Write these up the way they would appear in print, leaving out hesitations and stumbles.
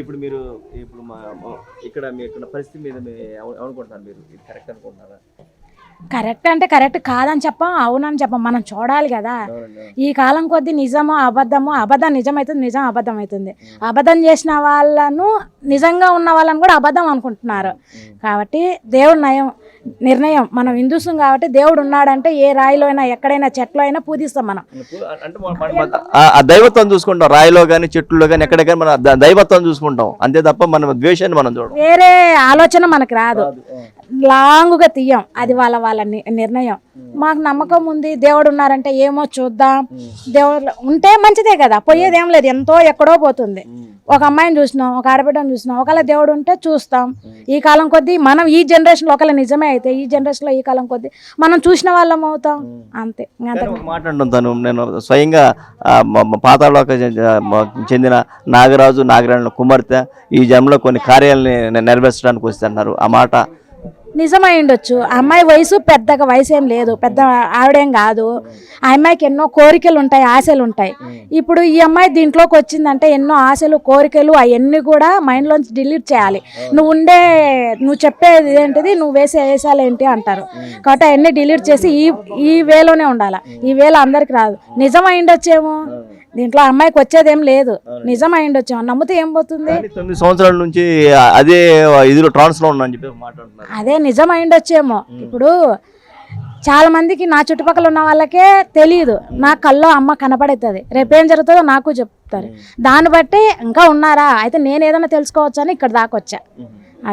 ఇప్పుడు మీరు ఇక్కడ మీ ఇక్కడ పరిస్థితి మీద అనుకుంటున్నారు, మీరు ఇది కరెక్ట్ అనుకుంటున్నారా? కరెక్ట్ అంటే కరెక్ట్ కాదని చెప్పం, అవునని చెప్పం, మనం చూడాలి కదా. ఈ కాలం కొద్దీ నిజము అబద్ధము, అబద్ధం నిజమవుతుంది, నిజం అబద్ధం అవుతుంది. అబద్ధం చేసిన వాళ్ళను నిజంగా ఉన్న వాళ్ళని కూడా అబద్ధం అనుకుంటున్నారు. కాబట్టి దేవుడు నిర్ణయం, మనం హిందూసం కాబట్టి దేవుడు ఉన్నాడంటే ఏ రాయిలో అయినా ఎక్కడైనా చెట్లో అయినా పూజిస్తాం మనం. ఆ దైవత్వం చూసుకుంటాం, రాయిలో కానీ చెట్టులో కానీ ఎక్కడ కానీ మనం దైవత్వం చూసుకుంటాం అంతే తప్ప మనం ద్వేషాన్ని మనం చూడం. వేరే ఆలోచన మనకు రాదు, లాంగుగా తీయం, అది వాళ్ళ నిర్ణయం. మాకు నమ్మకం ఉంది దేవుడు ఉన్నారంటే ఏమో చూద్దాం, దేవుడు ఉంటే మంచిదే కదా, పోయేదేం లేదు, ఎంతో ఎక్కడో పోతుంది. ఒక అమ్మాయిని చూసినాం, ఒక ఆడబిడ్డను చూసినాం, ఒకవేళ దేవుడు ఉంటే చూస్తాం. ఈ కాలం కొద్దీ మనం ఈ జనరేషన్లో ఒకవేళ నిజమే అయితే ఈ జనరేషన్లో ఈ కాలం కొద్దీ మనం చూసిన వాళ్ళం అవుతాం అంతే. మాట్లాడుతాను నేను స్వయంగా పాతాళలోకి చెందిన నాగరాజు నాగరాజు కుమార్తె ఈ జన్మలో కొన్ని కార్యాలని నెరవేర్చడానికి వస్తున్నారు. ఆ మాట నిజమై ఉండొచ్చు. ఆ అమ్మాయి పెద్దగా వయసు ఏం లేదు, పెద్ద ఆవిడేం కాదు. ఆ అమ్మాయికి ఎన్నో కోరికలు ఉంటాయి, ఆశలు ఉంటాయి. ఇప్పుడు ఈ అమ్మాయి దీంట్లోకి వచ్చిందంటే ఎన్నో ఆశలు కోరికలు అవన్నీ కూడా మైండ్లోంచి డిలీట్ చేయాలి. నువ్వు చెప్పేది ఏంటిది, నువ్వు వేసాలు ఏంటి అంటారు. కాబట్టి అవన్నీ డిలీట్ చేసి ఈ వేలోనే ఉండాలి. ఈ వేలో అందరికి రాదు. నిజమై ఉండొచ్చేమో, దీంట్లో అమ్మాయికి వచ్చేదేం లేదు, నిజమై ఉండొచ్చు, నమ్మితే ఏం పోతుంది. 9 సంవత్సరాల నుంచి అదే ఇదిలో ట్రాన్స్ లో ఉన్నా అని చెప్పి మాట్లాడుతున్నారు. అదే నిజమై ఉండొచ్చేమో. ఇప్పుడు చాలా మందికి నా చుట్టుపక్కల ఉన్న వాళ్ళకే తెలియదు, నా కల్లో అమ్మ కనపడుతుంది, రేపేం జరుగుతుందో నాకు చెప్తారు. దాన్ని బట్టి ఇంకా ఉన్నారా అయితే నేను ఏదైనా తెలుసుకోవచ్చు అని ఇక్కడ దాకా వచ్చా.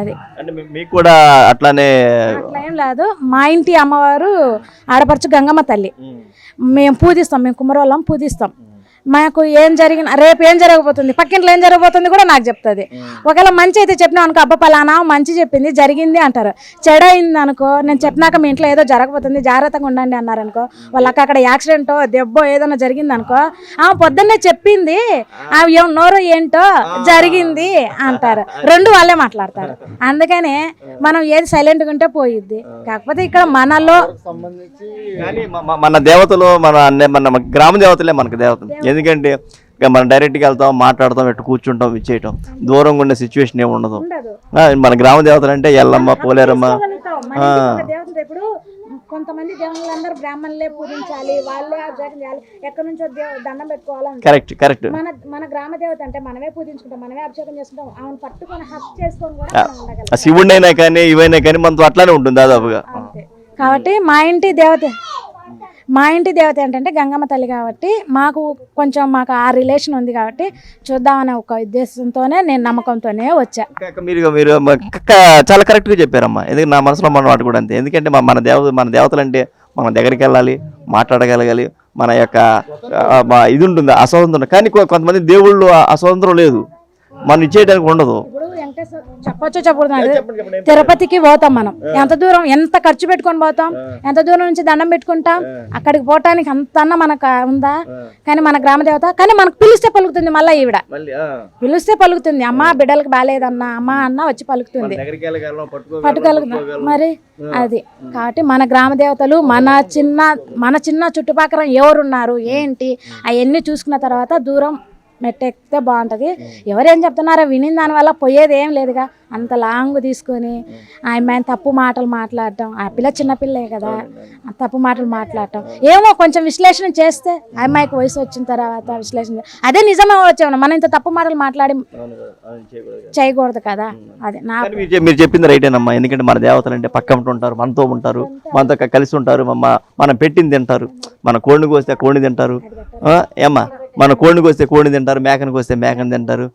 అది అంటే మీకు కూడా అట్లానే అట్లా ఏం లేదు. మా ఇంటి అమ్మవారు ఆడపడుచు గంగమ్మ తల్లి, మేము పూజిస్తాం, మేము కుమ్మరోళ్ళం పూజిస్తాం. మాకు రేపు ఏం జరగబోతుంది, పక్కింట్లో ఏం జరగబోతుంది కూడా నాకు చెప్తుంది. ఒకవేళ మంచి అయితే చెప్పినా అనుకో, అబ్బా పలానా మంచి చెప్పింది జరిగింది అంటారు. చెడు అయింది అనుకో, నేను చెప్పినాక మీ ఇంట్లో ఏదో జరగబోతుంది జాగ్రత్తగా ఉండండి అన్నారనుకో, వాళ్ళకి అక్కడ యాక్సిడెంటో దెబ్బో ఏదైనా జరిగింది అనుకో, పొద్దున్నే చెప్పింది నోరు ఏంటో జరిగింది అంటారు. రెండు వాళ్ళే మాట్లాడతారు. అందుకనే మనం ఏది సైలెంట్గా ఉంటే పోయిద్ది. కాకపోతే ఇక్కడ మనలో మన దేవతలు మన గ్రామ దేవతలే మనకు దేవతలు. ఎందుకంటే మనం డైరెక్ట్గా వెళ్తాం, మాట్లాడతాం, ఎట్టు కూర్చుంటాం, ఇచ్చేయటం, దూరంగా ఉండే సిచ్యువేషన్ ఏమి ఉండదు. మన గ్రామ దేవతలు అంటే ఎల్లమ్మ, పోలేరమ్మ. ఇప్పుడు కొంతమంది దేవుళ్ళందరూ బ్రాహ్మణులే పూజించాలి, వాళ్ళే అభిషేకం చేయాలి, ఎక్కడి నుంచో దండం పెట్టుకోవాలని. కరెక్ట్. మన గ్రామ దేవత అంటే మనమే పూజించుకుంటాం, మనమే అభిషేకం చేసుకుంటాం, ఆమెను పట్టుకొని హక్ చేసుకొని కూడా ఉండగలం. శివుడైనా కానీ ఇవైనా కానీ మనతో అట్లానే ఉంటుంది దాదాపుగా. కాబట్టి మా ఇంటి దేవత ఏంటంటే గంగమ్మ తల్లి. కాబట్టి మాకు ఆ రిలేషన్ ఉంది కాబట్టి చూద్దామనే ఒక ఉద్దేశంతోనే, నేను నమ్మకంతోనే వచ్చా. మీరు చాలా కరెక్ట్గా చెప్పారమ్మా. ఎందుకంటే నా మనసులో మన మాట కూడా అంతే. ఎందుకంటే మన దేవతలు అంటే మన దగ్గరికి వెళ్ళాలి, మాట్లాడగలగాలి, మన యొక్క ఇది ఉంటుంది, అస్వతంత్రం. కానీ కొంతమంది దేవుళ్ళు అస్వతంత్రం లేదు, మనం ఇచ్చేయడానికి ఉండదు. చెప్పకూడదు. తిరుపతికి పోతాం మనం, ఎంత ఖర్చు పెట్టుకొని పోతాం, ఎంత దూరం నుంచి దండం పెట్టుకుంటాం, అక్కడికి పోవటానికి అంతన్నా మనకు ఉందా? కానీ మన గ్రామ దేవత, కానీ మనకు పిలిస్తే పలుకుతుంది. మళ్ళీ ఈవిడ పిలిస్తే పలుకుతుంది. అమ్మ బిడ్డలకు బాగాలేదన్నా, అమ్మ అన్న వచ్చి పలుకుతుంది, పట్టుకెళ్ళ మరి అది. కాబట్టి మన గ్రామ దేవతలు మన చిన్న చుట్టుపక్కల ఎవరున్నారు ఏంటి అవన్నీ చూసుకున్న తర్వాత దూరం మెట్టెక్కితే బాగుంటుంది. ఎవరేం చెప్తున్నారో విని దానివల్ల పోయేది ఏం లేదుగా. అంత లాంగ్ తీసుకొని ఆ అమ్మాయిని తప్పు మాటలు మాట్లాడటం, ఆ పిల్ల చిన్నపిల్లే కదా, తప్పు మాటలు మాట్లాడటం ఏమో కొంచెం విశ్లేషణ చేస్తే, ఆ అమ్మాయికి వయసు వచ్చిన తర్వాత విశ్లేషణ అదే నిజమే వచ్చాము. మనం ఇంత తప్పు మాటలు మాట్లాడి చేయకూడదు కదా. అదే మీరు చెప్పింది రైటేనమ్మా. ఎందుకంటే మన దేవతలు అంటే పక్క ఉంటారు, మనతో ఉంటారు, మనతో కలిసి ఉంటారు, మనం పెట్టింది తింటారు. మన కోడిని కోస్తే కోడిని తింటారు, ఏమ్మా మన కోడిని కోస్తే కోడిని తింటారు, మేకని కోస్తే మేకని తింటారు,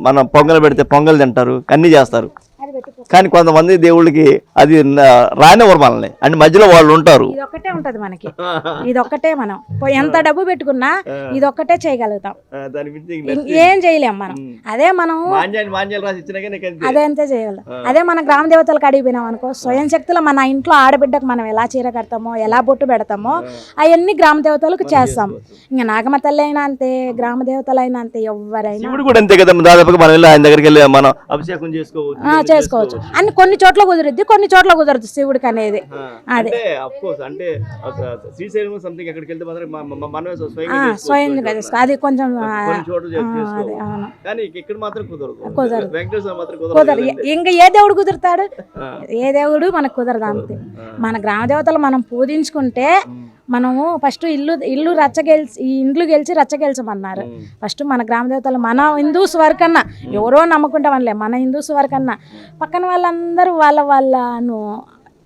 మన పొంగల్ పెడితే పొంగల్ తింటారు, అన్నీ చేస్తారు. కానీ కొంతమంది దేవుళ్ళకి అది రానివ్వరు మనల్ని, అంటే మధ్యలో వాళ్ళు ఉంటారు. ఇదొక్కటే ఉంటది మనకి, ఇదొక్కటే మనం ఎంత డబ్బు పెట్టుకున్నా ఇదొక్కటే చేయగలుగుతాం, ఏం చేయలేం మనం. అదే మనం అదే చేయగలం. అదే మన గ్రామ దేవతలకు అడిగిపోయినాం అనుకో, స్వయం శక్తులు మన ఇంట్లో ఆడబిడ్డకు మనం ఎలా చీర కడతామో, ఎలా బొట్టు పెడతామో అవన్నీ గ్రామ దేవతలకు చేస్తాం. ఇంకా నాగమ్మ తల్లి అయినా అంతే, గ్రామ దేవతలు అయినా అంతే, ఎవరైనా అంతే కదా. దాదాపుగా మనం ఆయన దగ్గరికి వెళ్ళి మనం అభిషేకం చేసుకోవచ్చు. అన్ని కొన్ని చోట్ల కుదురుద్ది, కొన్ని చోట్ల కుదరదు శివుడికి అనేది. అదే అంటే శ్రీశైలం సంథింగ్ ఎక్కడికి వెళ్తే మాత్రం మనమే స్వయంగా చేసుకో, అది కొంచెం అదే అవును కానీ ఇక్కడ మాత్రం కుదరదు. కుదరదు. వెంకటేశ్వర మాత్రం కుదరదు. ఇంకా ఏ దేవుడు కుదురుతాడు? ఏ దేవుడు మనకు కుదరదు. అంతే. మన గ్రామ దేవతలు మనం పూజించుకుంటే మనము ఫస్ట్ ఇల్లు ఇండ్లు గెలిచి రచ్చ గెలిచమన్నారు. ఫస్ట్ మన గ్రామ దేవతలు మన హిందూస్ వరకన్నా, ఎవరో నమ్ముకుంటామనిలే, మన హిందూస్ వరకన్నా పక్కన వాళ్ళందరూ వాళ్ళను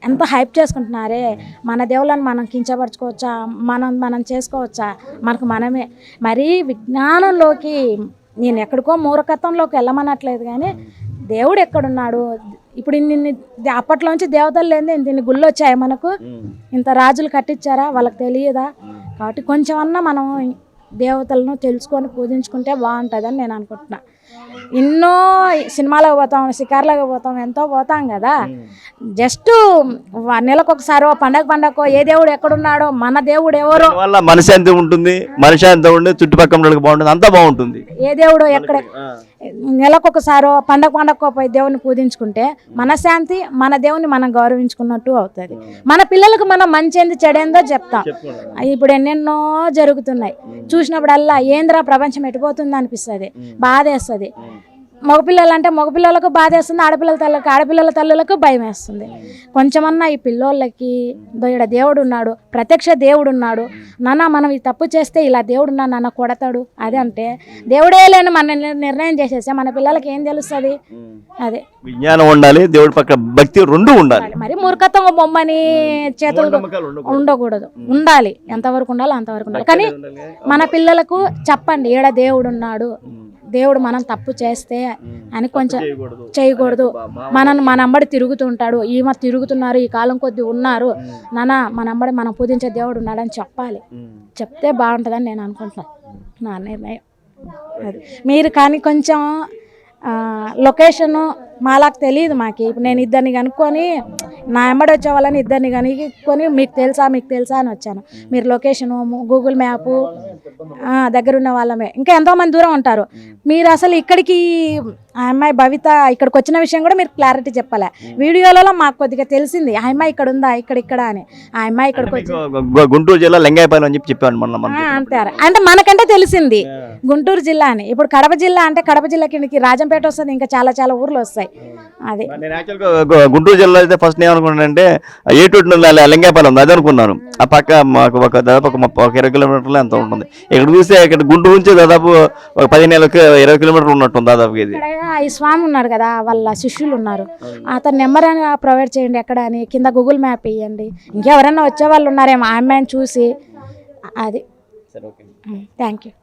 ఎంత హైప్ చేసుకుంటున్నారే. మన దేవుళ్ళని మనం కించపరచుకోవచ్చా? మనం చేసుకోవచ్చా? మనమే మరీ విజ్ఞానంలోకి, నేను ఎక్కడికో మూర్ఖత్వంలోకి వెళ్ళమనట్లేదు, కానీ దేవుడు ఎక్కడున్నాడు? ఇప్పుడు ఇన్ని అప్పట్లోంచి దేవతలు లేని ఇన్ని గుళ్ళు వచ్చాయి మనకు, ఇంత రాజులు కట్టించారా? వాళ్ళకి తెలియదా? కాబట్టి కొంచెం అన్నా మనం దేవతలను తెలుసుకొని పూజించుకుంటే బాగుంటుందని నేను అనుకుంటున్నా. ఎన్నో సినిమాలకు పోతాం, షికార్లకు పోతాం, ఎంతో పోతాం కదా. జస్ట్ నెలకొకసారో పండగకో ఏ దేవుడు ఎక్కడున్నాడో, మన దేవుడు ఎవరో వల్ల మనశాంతి ఉంటుంది, మనశాంతి ఉండి చుట్టుపక్కల బాగుంటుంది, అంతా బాగుంటుంది. ఏ దేవుడు ఎక్కడ నెలకొకసారో పండగకో పోయి దేవుని పూజించుకుంటే మనశాంతి, మన దేవుని మనం గౌరవించుకున్నట్టు అవుతుంది. మన పిల్లలకు మనం మంచేంది చెడేందో చెప్తాం. ఇప్పుడు ఎన్నెన్నో జరుగుతున్నాయి, చూసినప్పుడల్లా ఏంద్రా ప్రపంచం ఎటుపోతుంది అనిపిస్తుంది, బాధేస్తుంది. మగపిల్లలు అంటే మగపిల్లలకు బాధ వేస్తుంది, ఆడపిల్లల తల్లులకు భయం వేస్తుంది. కొంచెమన్నా ఈ పిల్లోళ్ళకి ఈడ దేవుడు ఉన్నాడు, ప్రత్యక్ష దేవుడు ఉన్నాడు నాన్న, మనం ఈ తప్పు చేస్తే ఇలా దేవుడు ఉన్నాడు నాన్న కొడతాడు అదే అంటే, దేవుడే లేని మన నిర్ణయం చేసేస్తే మన పిల్లలకి ఏం తెలుస్తుంది? అదే విజ్ఞానం ఉండాలి, దేవుడి పక్క భక్తి రెండు ఉండాలి. మరి మూర్ఖత్వం బొమ్మని చేతులు ఉండకూడదు, ఉండాలి. ఎంతవరకు ఉండాలో అంతవరకు ఉండాలి. కానీ మన పిల్లలకు చెప్పండి, ఈడ దేవుడు ఉన్నాడు, దేవుడు మనం తప్పు చేస్తే అని కొంచెం చేయకూడదు. మన అంబడి తిరుగుతుంటాడు, ఈమె తిరుగుతున్నారు, ఈ కాలం కొద్ది ఉన్నారు నాన్న, మన అంబడి మనం పూజించే దేవుడు ఉన్నాడని చెప్పాలి. చెప్తే బాగుంటుందని నేను అనుకుంటున్నాను, నా నిర్ణయం అది. మీరు కానీ కొంచెం లొకేషను మాలాకు తెలియదు, మాకు ఇప్పుడు నేను ఇద్దరిని కనుక్కొని నా ఎంబడి వచ్చే వాళ్ళని ఇద్దరిని కనుక్కొని మీకు తెలుసా అని వచ్చాను. మీరు లొకేషను గూగుల్ మ్యాపు దగ్గరున్న వాళ్ళమే, ఇంకా ఎంతోమంది దూరం ఉంటారు. మీరు అసలు ఇక్కడికి ఆ అమ్మాయి భవిత ఇక్కడికి వచ్చిన విషయం కూడా మీరు క్లారిటీ చెప్పలే. వీడియోలలో మాకు కొద్దిగా తెలిసింది, ఆ అమ్మాయి ఇక్కడ ఉందా ఇక్కడ అని. ఆ అమ్మాయి ఇక్కడికి వచ్చి గుంటూరు జిల్లా లింగాయపాలెం అని చెప్పాను అంటారు. అంటే మనకంటే తెలిసింది గుంటూరు జిల్లా అని. ఇప్పుడు కడప జిల్లా అంటే కడప జిల్లా కిందకి రాజంపేట వస్తుంది, ఇంకా చాలా చాలా ఊర్లు వస్తాయి. అది గుంటూరు జిల్లా అయితే ఫస్ట్ ఏమనుకున్నానంటే ఏటూటి లింగాయపాలెం ఉంది, అది అనుకున్నాను. ఆ పక్క మాకు దాదాపు ఒక 20 కిలోమీటర్లు ఎంత ఉంటుంది. ఇక్కడ చూస్తే ఇక్కడ గుంటూరు నుంచి దాదాపు ఒక 20 కిలోమీటర్లు ఉన్నట్టుంది దాదాపు. ఇది ఈ స్వామి ఉన్నాడు కదా, వాళ్ళ శిష్యులు ఉన్నారు, అతని నెంబర్ అని ప్రొవైడ్ చేయండి ఎక్కడ అని, కింద గూగుల్ మ్యాప్ ఇవ్వండి. ఇంకెవరైనా వచ్చే వాళ్ళు ఉన్నారేమో ఆ అమ్మాయిని చూసి. అది థ్యాంక్ యూ.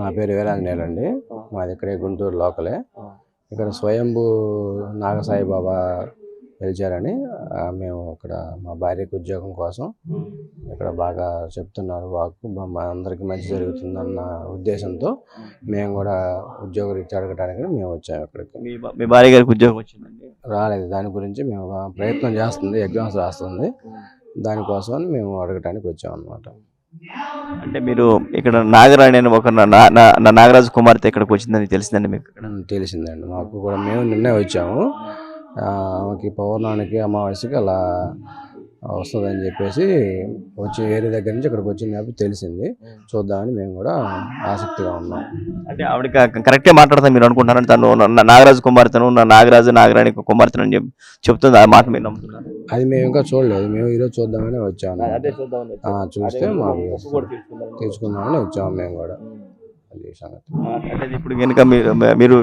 నా పేరు వీరాంజనేయులు అండి, మాది ఇక్కడే గుంటూరు లోకలే. ఇక్కడ స్వయంభూ నాగసాయి బాబా పిలిచారని మేము ఇక్కడ మా భార్యకు ఉద్యోగం కోసం ఇక్కడ బాగా చెప్తున్నారు. వాకు మా అందరికీ మంచి జరుగుతుందన్న ఉద్దేశంతో మేము కూడా ఉద్యోగం ఇచ్చి అడగడానికి మేము వచ్చాము ఇక్కడికి. మీ భార్య గారికి ఉద్యోగం వచ్చిందండి? రాలేదు, దాని గురించి మేము ప్రయత్నం చేస్తుంది, ఎగ్జామ్స్ రాస్తుంది, దానికోసం మేము అడగటానికి వచ్చాము అన్నమాట. అంటే మీరు ఇక్కడ నాగరాణి అని ఒక నాగరాజు కుమార్తె ఇక్కడికి వచ్చిందని తెలిసిందండి మీకు? తెలిసిందండి మాకు కూడా, మేము నిన్నే వచ్చాము. ఆమెకి పౌర్ణానికి అమావాస్యకి అలా వస్తుందని చెప్పేసి వచ్చి వేరే దగ్గర నుంచి ఇక్కడికి వచ్చింది కాబట్టి తెలిసింది, చూద్దామని మేము కూడా ఆసక్తిగా ఉన్నాం. అంటే ఆవిడ కరెక్టే మాట్లాడతాను మీరు అనుకుంటున్నారని, తను నాగరాజు కుమార్తెను నాగరాణి కుమార్తెను అని చెప్తుంది, ఆ మాట మీరు నమ్ముతున్నారు? అది మేము ఇంకా చూడలేదు, మేము ఈరోజు చూద్దామని వచ్చాము. చూస్తే మాకు తీసుకుందామని వచ్చాము మేము కూడా. అది సంగతి. అంటే ఇప్పుడు కనుక మీరు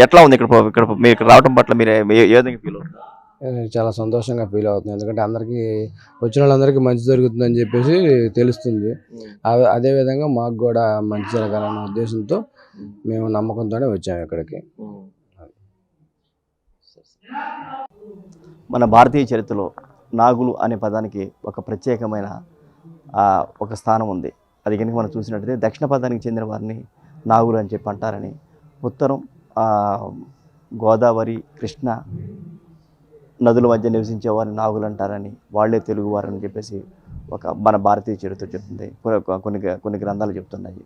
ఎట్లా ఉంది ఇక్కడ మీరు రావడం పట్ల మీరు ఏ విధంగా ఫీల్ అవుతున్నారు? చాలా సంతోషంగా ఫీల్ అవుతుంది, ఎందుకంటే అందరికీ వచ్చిన వాళ్ళందరికీ మంచి జరుగుతుందని చెప్పేసి తెలుస్తుంది. అదేవిధంగా మాకు కూడా మంచి జరగాలన్న ఉద్దేశంతో మేము నమ్మకంతోనే వచ్చాము ఇక్కడికి. మన భారతీయ చరిత్రలో నాగులు అనే పదానికి ఒక ప్రత్యేకమైన ఒక స్థానం ఉంది. అది కనుక మనం చూసినట్టయితే దక్షిణ పదానికి చెందిన వారిని నాగులు అని చెప్పి అంటారని, ఉత్తరం గోదావరి కృష్ణ నదుల మధ్య నివసించే వారిని నాగులు అంటారని, వాళ్ళే తెలుగు వారని చెప్పేసి మన భారతీయ చరిత్ర చెప్తుంది, కొన్ని గ్రంథాలు చెప్తున్నాయి.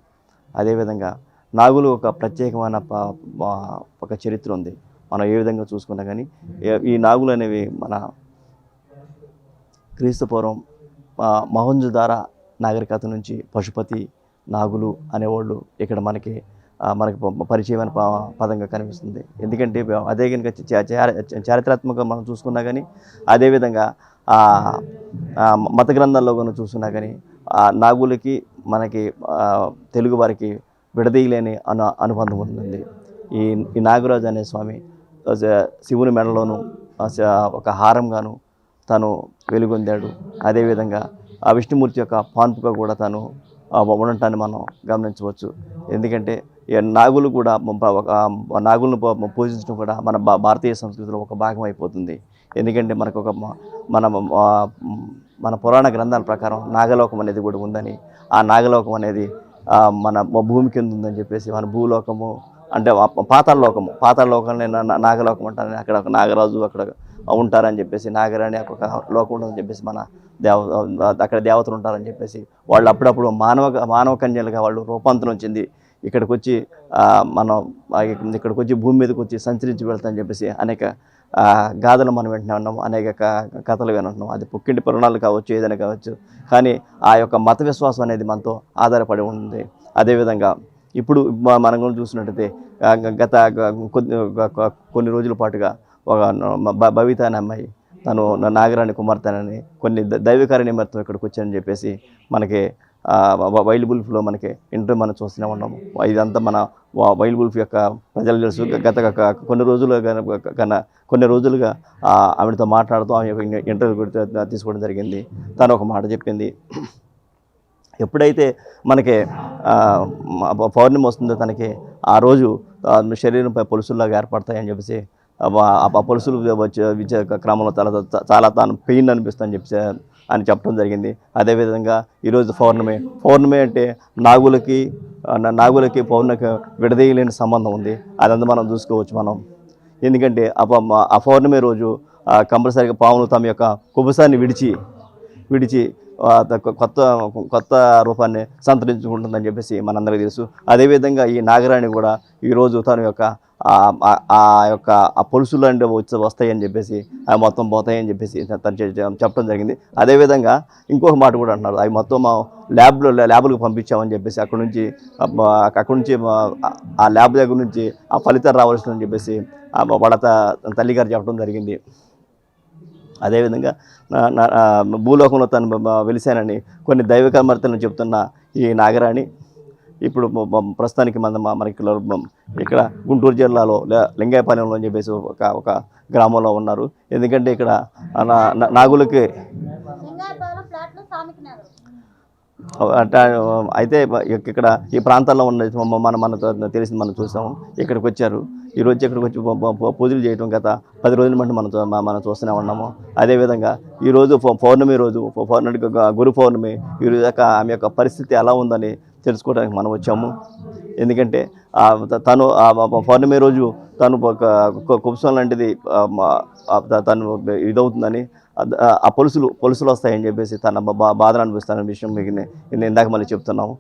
అదేవిధంగా నాగులు ఒక ప్రత్యేకమైన ఒక చరిత్ర ఉంది. మనం ఏ విధంగా చూసుకున్నా కానీ ఈ నాగులు అనేవి మన క్రీస్తుపూర్వం మహంజుదార నాగరికత నుంచి పశుపతి నాగులు అనేవాళ్ళు ఇక్కడ మనకి పరిచయమైన పదంగా కనిపిస్తుంది. ఎందుకంటే అదే కనుక చారిత్రాత్మకంగా మనం చూసుకున్నా కానీ, అదేవిధంగా మత గ్రంథాల్లో కనుక చూసుకున్నా కానీ నాగులకి మనకి తెలుగు వారికి విడదీయలేని అనుబంధం ఉంటుంది. ఈ నాగరాజు అనే స్వామి శివుని మెడలోను ఒక హారంగాను తను వెలుగొందాడు. అదేవిధంగా ఆ విష్ణుమూర్తి యొక్క పాన్పుగా కూడా తను ఉండటాన్ని మనం గమనించవచ్చు. ఎందుకంటే నాగులు కూడా నాగులను పూజించడం కూడా మన భారతీయ సంస్కృతిలో ఒక భాగం అయిపోతుంది. ఎందుకంటే మనకు మన పురాణ గ్రంథాల ప్రకారం నాగలోకం అనేది కూడా ఉందని, ఆ నాగలోకం అనేది మన భూమి కింద ఉందని చెప్పేసి, మన భూలోకము అంటే పాతాళ లోకంలో నాగలోకం ఉంటారని, అక్కడ ఒక నాగరాజు అక్కడ ఉంటారని చెప్పేసి, నాగరాణి ఒక లోకం ఉంటుందని చెప్పేసి, మన అక్కడ దేవతలు ఉంటారని చెప్పేసి, వాళ్ళు అప్పుడప్పుడు మానవ కన్యలుగా వాళ్ళు రూపాంతరం చెంది ఇక్కడికి వచ్చి భూమి మీదకి వచ్చి సంచరించి వెళ్తామని చెప్పేసి అనేక గాథలు మనం వింటున్నా ఉన్నాము, అనేక కథలు వింటున్నాం. అది పుక్కింటి పురాణాలు కావచ్చు, ఏదైనా కావచ్చు. కానీ ఆ యొక్క మత విశ్వాసం అనేది మనతో ఆధారపడి ఉంది. అదేవిధంగా ఇప్పుడు మనం చూసినట్టయితే గత కొన్ని రోజుల పాటుగా ఒక భవిత అనే అమ్మాయి తను నాగరాణి కుమార్తెనని కొన్ని దైవకార్య నిమిత్తం ఇక్కడికి వచ్చానని చెప్పేసి మనకి వైల్డ్ బుల్ఫ్లో మనకి ఇంటర్వ్యూ మనం చూస్తూనే ఉన్నాము. ఇదంతా మన వైల్డ్ బుల్ఫ్ యొక్క ప్రజలు తెలుసు. గత కొన్ని రోజులుగా ఆవిడతో మాట్లాడుతూ ఆమె యొక్క ఇంటర్వ్యూ తీసుకోవడం జరిగింది. తను ఒక మాట చెప్పింది, ఎప్పుడైతే మనకి పౌర్ణమి వస్తుందో తనకి ఆ రోజు శరీరంపై పొలుసుల్లాగా ఏర్పడతాయని చెప్పేసి, ఆ పొలుసులు వచ్చే క్రమంలో చాలా తాను పెయిన్ అనిపిస్తుందని చెప్పి అని చెప్పడం జరిగింది. అదేవిధంగా ఈరోజు పౌర్ణమి అంటే నాగులకి పౌర్ణమికి విడదీయలేని సంబంధం ఉంది. అదంతా మనం చూసుకోవచ్చు మనం. ఎందుకంటే ఆ పౌర్ణమి రోజు కంపల్సరీగా పాములు తమ యొక్క కుబుసాన్ని విడిచి కొత్త రూపాన్ని సంతరించుకుంటుందని చెప్పేసి మనందరికీ తెలుసు. అదేవిధంగా ఈ నాగరాణి కూడా ఈరోజు తన యొక్క ఆ పొలుసులు అంటే వస్తాయని చెప్పేసి, అవి మొత్తం పోతాయని చెప్పేసి తను చెప్పడం జరిగింది. అదేవిధంగా ఇంకొక మాట కూడా అంటున్నారు, అవి మొత్తం ల్యాబ్లకు పంపించామని చెప్పేసి, అక్కడ నుంచి ఆ ల్యాబ్ దగ్గర నుంచి ఆ ఫలితాలు రావాల్సిందని చెప్పేసి వాళ్ళ తల్లిగారు చెప్పడం జరిగింది. అదేవిధంగా భూలోకంలో తను వెలిశానని కొన్ని దైవ కర్మర్తలను చెప్తున్న ఈ నాగరాణి ఇప్పుడు ప్రస్తుతానికి మనకి ఇక్కడ గుంటూరు జిల్లాలో లింగాయపాలెంలో అని చెప్పేసి ఒక గ్రామంలో ఉన్నారు. ఎందుకంటే ఇక్కడ నాగులకి అయితే ఇక్కడ ఈ ప్రాంతాల్లో ఉన్న మనతో తెలిసింది మనం చూసాము. ఇక్కడికి వచ్చారు. ఈరోజు ఇక్కడికి వచ్చి పూజలు చేయడం గత 10 రోజుల మటు మనం చూస్తూనే ఉన్నాము. అదేవిధంగా ఈరోజు పౌర్ణమి గురు పౌర్ణమి, ఈరోజు ఆమె యొక్క పరిస్థితి ఎలా ఉందని తెలుసుకోవడానికి మనం వచ్చాము. ఎందుకంటే తను పౌర్ణమి రోజు తను కుబ్సం లాంటిది తను ఇదవుతుందని, ఆ పొలుసులు వస్తాయని చెప్పేసి తన బాధను అనిపిస్తానని విషయం మీకు ఇందాక మళ్ళీ చెప్తున్నాము.